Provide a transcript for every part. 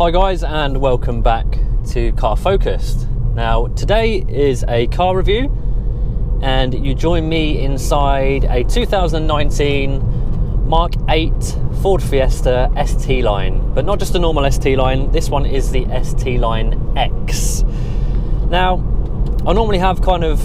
Hi guys, and welcome back to Car Focused. Now today is a car review and you join me inside a 2019 Mark 8 Ford Fiesta ST-Line, but not just a normal ST-Line, this one is the ST-Line X. Now I normally have kind of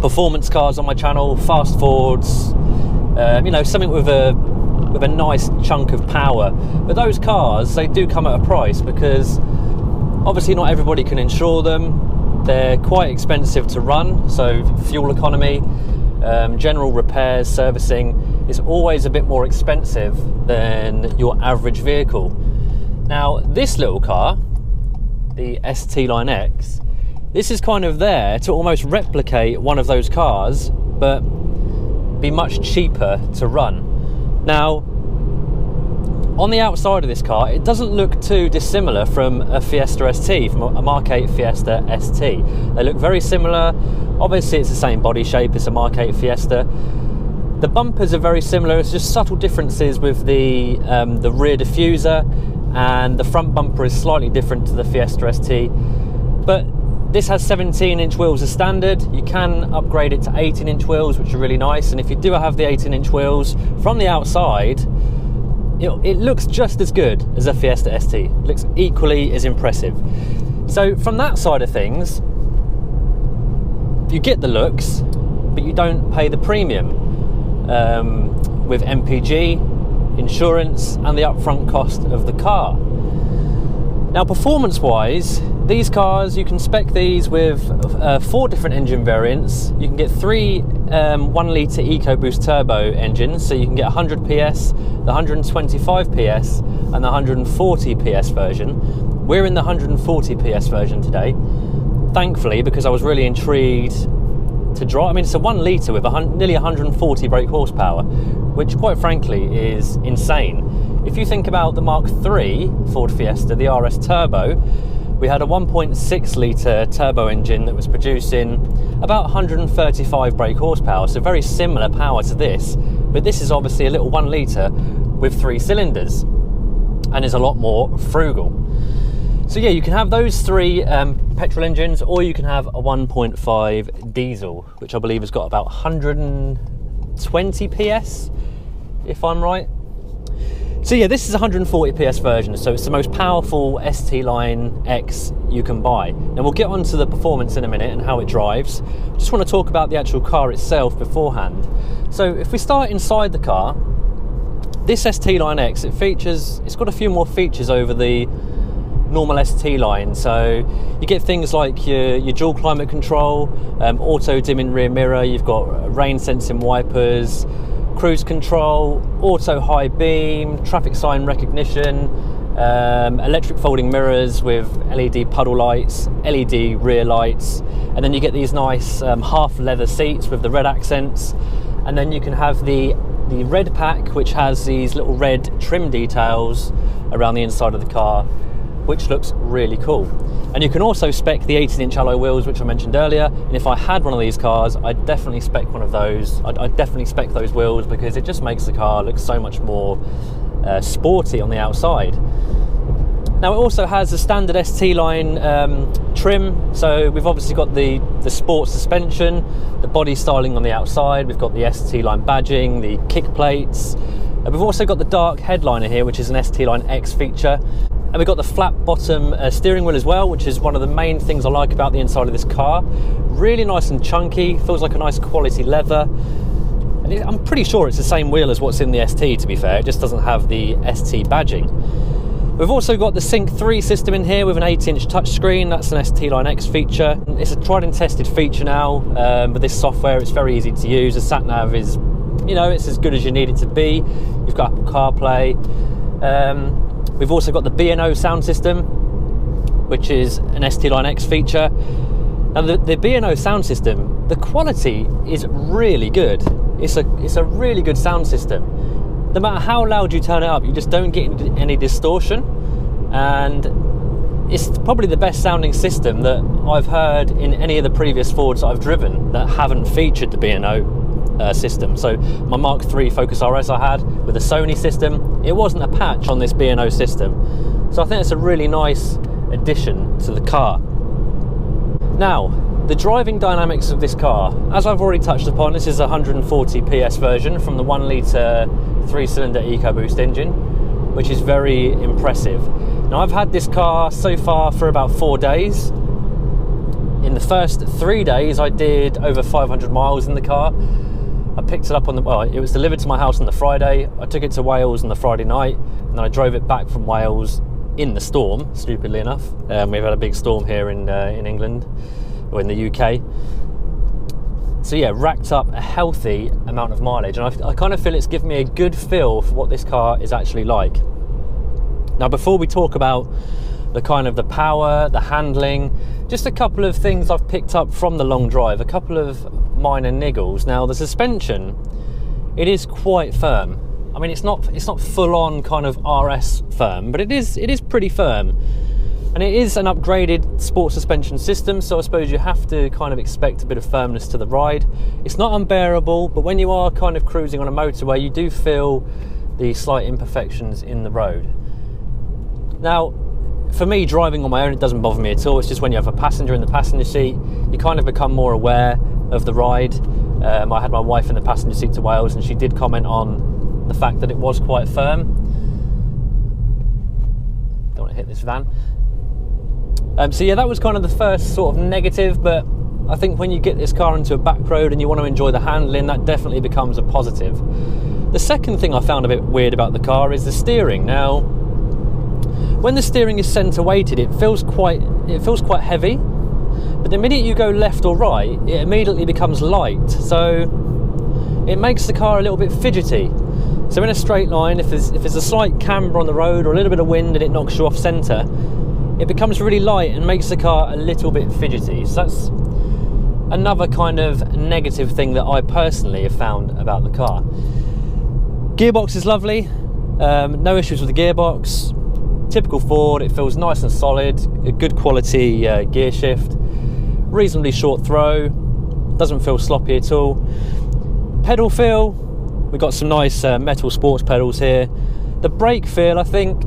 performance cars on my channel, fast Fords, something with a nice chunk of power, but those cars, they do come at a price because obviously not everybody can insure them. They're quite expensive to run, so fuel economy, general repairs, servicing is always a bit more expensive than your average vehicle. Now this little car, the ST-Line X, this is kind of there to almost replicate one of those cars but be much cheaper to run. Now, on the outside of this car, it doesn't look too dissimilar from a Fiesta ST, from a Mark 8 Fiesta ST. They look very similar. Obviously, it's the same body shape, it's a Mark 8 Fiesta. The bumpers are very similar, it's just subtle differences with the rear diffuser, and the front bumper is slightly different to the Fiesta ST. But this has 17-inch wheels as standard. You can upgrade it to 18-inch wheels, which are really nice. And if you do have the 18-inch wheels, from the outside, it looks just as good as a Fiesta ST. It looks equally as impressive. So from that side of things, you get the looks, but you don't pay the premium with MPG, insurance, and the upfront cost of the car. Now, performance-wise, these cars, you can spec these with 4 different engine variants. You can get 3 1-litre EcoBoost turbo engines, so you can get 100 PS, the 125 PS, and the 140 PS version. We're in the 140 PS version today, thankfully, because I was really intrigued to drive. I mean, it's a 1 litre with nearly 140 brake horsepower, which quite frankly is insane. If you think about the Mark III Ford Fiesta, the RS Turbo, we had a 1.6 litre turbo engine that was producing about 135 brake horsepower, so very similar power to this, but this is obviously a little 1 litre with 3 cylinders and is a lot more frugal. So yeah, you can have those 3 petrol engines, or you can have a 1.5 diesel, which I believe has got about 120 PS, if I'm right. So yeah, this is a 140 PS version, so it's the most powerful ST-Line X you can buy. Now we'll get onto the performance in a minute and how it drives. Just want to talk about the actual car itself beforehand. So if we start inside the car, this ST-Line X, it's got a few more features over the normal ST-Line. So you get things like your dual climate control, auto dimming rear mirror, you've got rain sensing wipers, cruise control, auto high beam, traffic sign recognition, electric folding mirrors with LED puddle lights, LED rear lights, and then you get these nice half leather seats with the red accents, and then you can have the red pack, which has these little red trim details around the inside of the car, which looks really cool. And you can also spec the 18-inch alloy wheels, which I mentioned earlier, and if I had one of these cars, I'd definitely spec one of those. I'd definitely spec those wheels because it just makes the car look so much more sporty on the outside. Now it also has a standard ST-Line trim, so we've obviously got the sport suspension, the body styling on the outside, we've got the ST-Line badging, the kick plates, and we've also got the dark headliner here, which is an ST-Line X feature. And we've got the flat bottom steering wheel as well, which is one of the main things I like about the inside of this car. Really nice and chunky, feels like a nice quality leather. And I'm pretty sure it's the same wheel as what's in the ST, to be fair, it just doesn't have the ST badging. We've also got the Sync 3 system in here with an 8-inch touchscreen. That's an ST-Line X feature. It's a tried and tested feature now, with this software. It's very easy to use. The sat-nav is, it's as good as you need it to be. You've got Apple CarPlay. We've also got the B&O sound system, which is an ST-Line X feature. Now the B&O sound system, the quality is really good. It's a really good sound system. No matter how loud you turn it up, you just don't get any distortion. And it's probably the best sounding system that I've heard in any of the previous Fords that I've driven that haven't featured the B&O system. So my Mark III Focus RS I had with a Sony system, it wasn't a patch on this B&O system. So I think it's a really nice addition to the car. Now, the driving dynamics of this car, as I've already touched upon, this is a 140 PS version from the 1 litre 3-cylinder EcoBoost engine, which is very impressive. Now, I've had this car so far for about 4 days. In the first 3 days, I did over 500 miles in the car. I picked it up on it was delivered to my house on the Friday. I took it to Wales on the Friday night, and then I drove it back from Wales in the storm, stupidly enough. We've had a big storm here in England, or in the UK. So yeah, racked up a healthy amount of mileage, and I kind of feel it's given me a good feel for what this car is actually like. Now, before we talk about the kind of the power, the handling, just a couple of things I've picked up from the long drive, a couple of minor niggles. Now, the suspension, it is quite firm. I mean, it's not full on kind of RS firm, but it is pretty firm. And it is an upgraded sport suspension system, so I suppose you have to kind of expect a bit of firmness to the ride. It's not unbearable, but when you are kind of cruising on a motorway, you do feel the slight imperfections in the road. Now, for me, driving on my own, it doesn't bother me at all. It's just when you have a passenger in the passenger seat, you kind of become more aware of the ride. I had my wife in the passenger seat to Wales, and she did comment on the fact that it was quite firm. Don't want to hit this van. So yeah, that was kind of the first sort of negative, but I think when you get this car into a back road and you want to enjoy the handling, that definitely becomes a positive. The second thing I found a bit weird about the car is the steering. Now, when the steering is centre weighted, it feels quite heavy, but the minute you go left or right, it immediately becomes light. So it makes the car a little bit fidgety. So in a straight line, if there's a slight camber on the road or a little bit of wind and it knocks you off centre, it becomes really light and makes the car a little bit fidgety. So that's another kind of negative thing that I personally have found about the car. Gearbox is lovely, no issues with the gearbox. Typical Ford, it feels nice and solid, a good quality gear shift, reasonably short throw, doesn't feel sloppy at all. Pedal feel, we've got some nice metal sports pedals here. The brake feel, I think,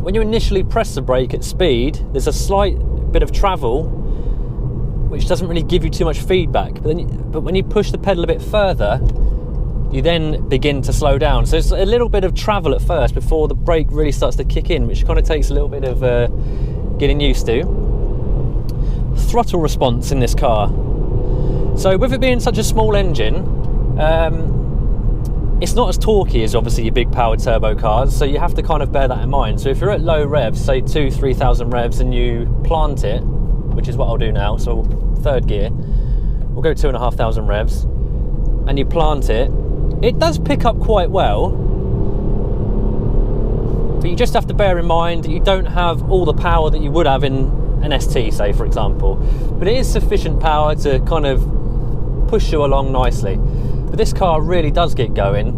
when you initially press the brake at speed, there's a slight bit of travel, which doesn't really give you too much feedback. But when you push the pedal a bit further, you then begin to slow down. So it's a little bit of travel at first before the brake really starts to kick in, which kind of takes a little bit of getting used to. Throttle response in this car. So with it being such a small engine, it's not as torquey as obviously your big powered turbo cars, so you have to kind of bear that in mind. So if you're at low revs, say 2,000-3,000 revs, and you plant it, which is what I'll do now, so third gear, we'll go 2,500 revs, and you plant it, it does pick up quite well, but you just have to bear in mind that you don't have all the power that you would have in an ST, say, for example. But it is sufficient power to kind of push you along nicely. But this car really does get going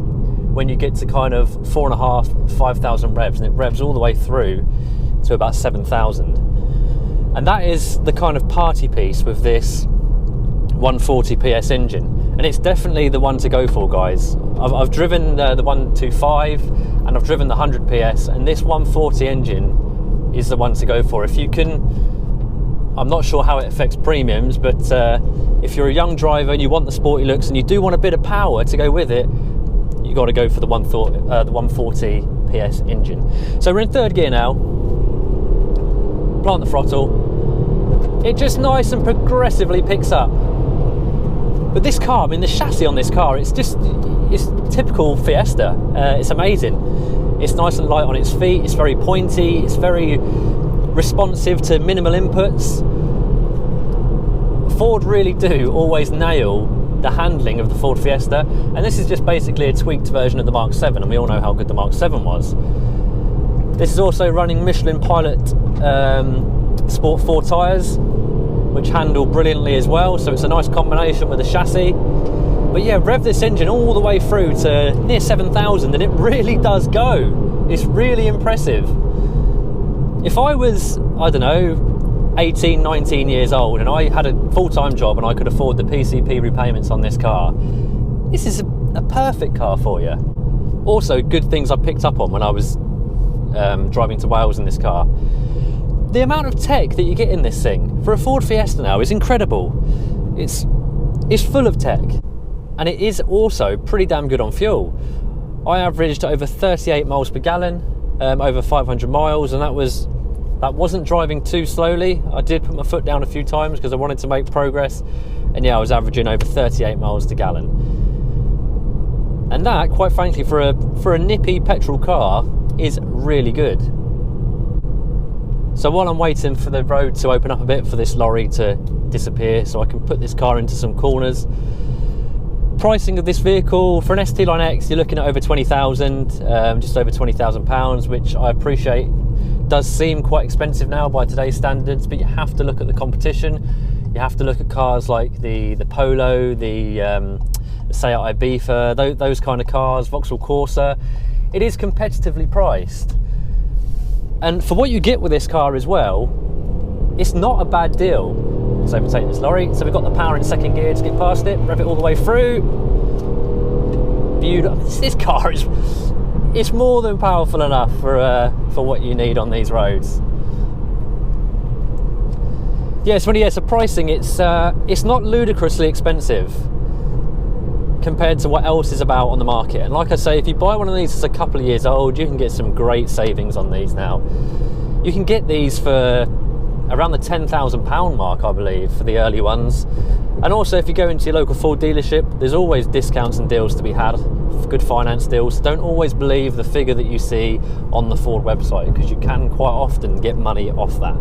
when you get to kind of 4,500-5,000 revs, and it revs all the way through to about 7,000. And that is the kind of party piece with this 140 PS engine. And it's definitely the one to go for, guys. I've driven the 125 and I've driven the 100 PS, and this 140 engine is the one to go for. If you can, I'm not sure how it affects premiums, but if you're a young driver and you want the sporty looks and you do want a bit of power to go with it, you got to go for the 140 PS engine. So we're in third gear now. Plant the throttle. It just nice and progressively picks up. But this car, I mean, the chassis on this car, it's typical Fiesta. It's amazing. It's nice and light on its feet. It's very pointy. It's very responsive to minimal inputs. Ford really do always nail the handling of the Ford Fiesta, and this is just basically a tweaked version of the Mark 7, and we all know how good the Mark 7 was. This is also running Michelin Pilot Sport 4 tyres, which handle brilliantly as well, so it's a nice combination with the chassis. But yeah, rev this engine all the way through to near 7,000 and it really does go. It's really impressive. If I was, I don't know, 18, 19 years old and I had a full-time job and I could afford the PCP repayments on this car, this is a perfect car for you. Also, good things I picked up on when I was driving to Wales in this car. The amount of tech that you get in this thing for a Ford Fiesta now is incredible. It's full of tech, and it is also pretty damn good on fuel. I averaged over 38 miles per gallon, over 500 miles, and that wasn't driving too slowly. I did put my foot down a few times because I wanted to make progress, and yeah, I was averaging over 38 miles to gallon. And that, quite frankly, for a nippy petrol car, is really good. So while I'm waiting for the road to open up a bit for this lorry to disappear so I can put this car into some corners, pricing of this vehicle for an ST-Line X, you're looking at over 20,000, just over £20,000, which I appreciate does seem quite expensive now by today's standards, but you have to look at the competition. You have to look at cars like the Polo, the Seat Ibiza, those kind of cars, Vauxhall Corsa. It is competitively priced. And for what you get with this car as well, it's not a bad deal. Let's overtake this lorry. So we've got the power in second gear to get past it, rev it all the way through. Beautiful. This car it's more than powerful enough for what you need on these roads. Yes, so pricing, it's not ludicrously expensive compared to what else is about on the market. And like I say, if you buy one of these that's a couple of years old, you can get some great savings on these now. You can get these for around the £10,000 mark, I believe, for the early ones. And also, if you go into your local Ford dealership, there's always discounts and deals to be had, good finance deals. Don't always believe the figure that you see on the Ford website, because you can quite often get money off that.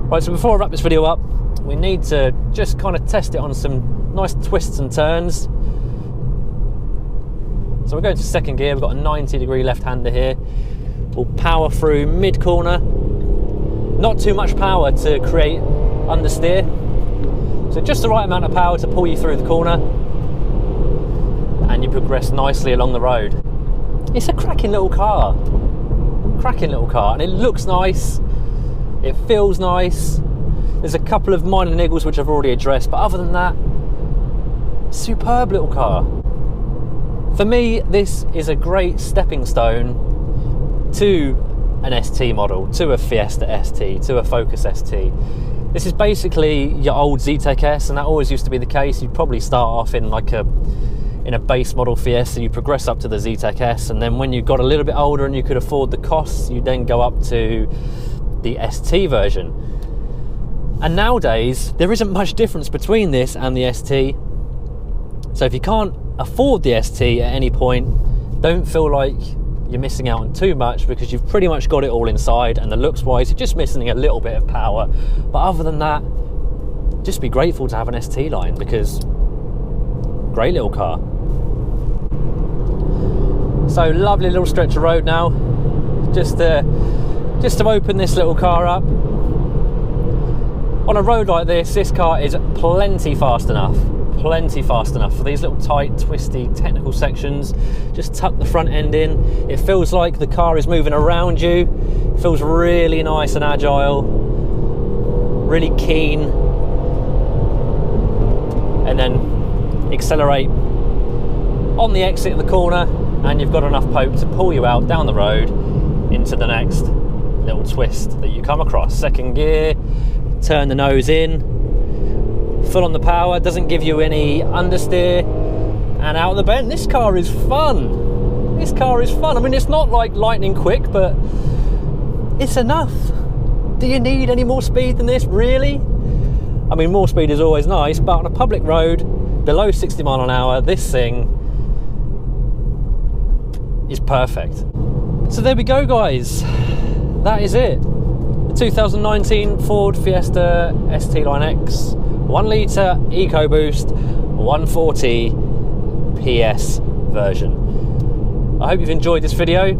Right, so before I wrap this video up, we need to just kind of test it on some nice twists and turns. So we're going to second gear. We've got a 90-degree left-hander here. We'll power through mid-corner. Not too much power to create understeer. So just the right amount of power to pull you through the corner. And you progress nicely along the road. It's a cracking little car. Cracking little car. And it looks nice. It feels nice. There's a couple of minor niggles which I've already addressed, but other than that, superb little car. For me, this is a great stepping stone to an ST model, to a Fiesta ST, to a Focus ST. This is basically your old Zetec S, and that always used to be the case. You'd probably start off in a base model Fiesta, you progress up to the Zetec S, and then when you got a little bit older and you could afford the costs, you then go up to the ST version. And nowadays, there isn't much difference between this and the ST. So if you can't afford the ST at any point, don't feel like you're missing out on too much, because you've pretty much got it all inside, and the looks wise, you're just missing a little bit of power. But other than that, just be grateful to have an ST-Line, because great little car. So lovely little stretch of road now. Just to open this little car up. On a road like this car is plenty fast enough for these little tight, twisty, technical sections. Just tuck the front end in. It feels like the car is moving around you. It feels really nice and agile, really keen. And then accelerate on the exit of the corner, and you've got enough poke to pull you out down the road into the next little twist that you come across. Second gear, turn the nose in, full on the power, doesn't give you any understeer, and out of the bend. This car is fun. I mean, it's not like lightning quick, but it's enough. Do you need any more speed than this, really? I mean, more speed is always nice, but on a public road below 60 mile an hour, this thing is perfect. So there we go, guys. That is it. The 2019 Ford Fiesta ST-Line X, 1 litre EcoBoost, 140 PS version. I hope you've enjoyed this video.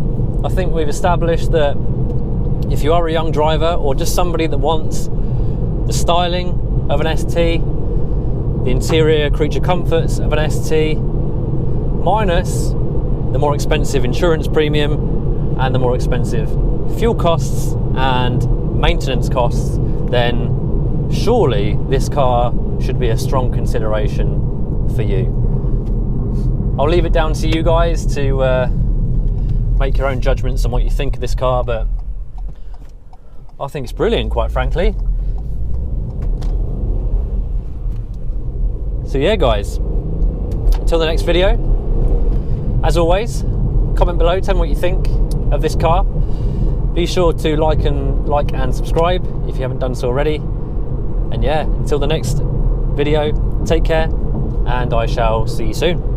I think we've established that if you are a young driver, or just somebody that wants the styling of an ST, the interior creature comforts of an ST, minus the more expensive insurance premium and the more expensive fuel costs and maintenance costs, then surely this car should be a strong consideration for you. I'll leave it down to you guys to make your own judgments on what you think of this car, but I think it's brilliant, quite frankly. So yeah, guys, until the next video, as always, comment below, tell me what you think of this car. Be sure to like and subscribe if you haven't done so already. And yeah, until the next video, take care, and I shall see you soon.